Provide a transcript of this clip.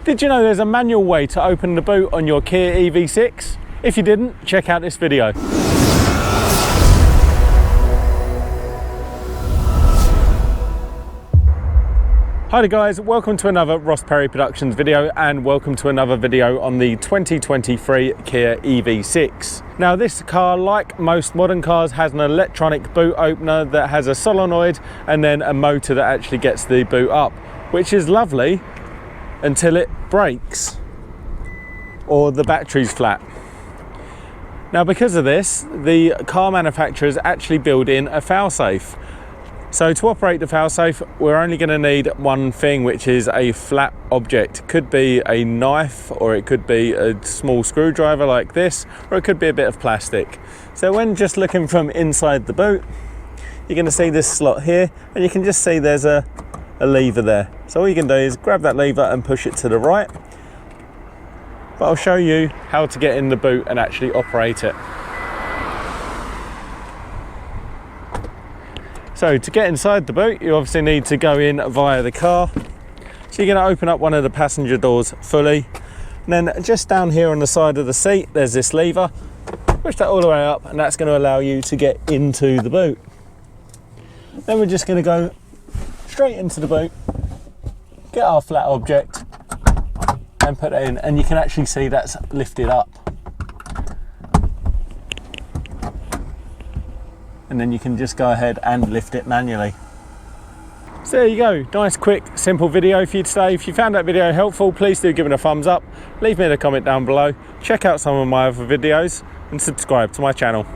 Did you know there's a manual way to open the boot on your Kia EV6? If you didn't, check out this video. Hi there guys, welcome to another Ross Perry Productions video and welcome to another video on the 2023 Kia EV6. Now this car, like most modern cars, has an electronic boot opener that has a solenoid and then a motor that actually gets the boot up, which is lovely until it breaks or the battery's flat. Now because of this, the car manufacturers actually build in a failsafe. So to operate the failsafe, we're only going to need one thing, which is a flat object. It could be a knife, or it could be a small screwdriver like this, or it could be a bit of plastic. So when just looking from inside the boot, you're going to see this slot here, and you can just see there's a lever there. So all you can do is grab that lever and push it to the right. But I'll show you how to get in the boot and actually operate it. So to get inside the boot, you obviously need to go in via the car. So you're going to open up one of the passenger doors fully. And then just down here on the side of the seat, there's this lever. Push that all the way up and that's going to allow you to get into the boot. Then we're just going to go straight into the boot, get our flat object and put it in. And you can actually see that's lifted up. And then you can just go ahead and lift it manually. So there you go, nice quick simple video for you today. If you found that video helpful, please do give it a thumbs up, leave me a comment down below, check out some of my other videos and subscribe to my channel.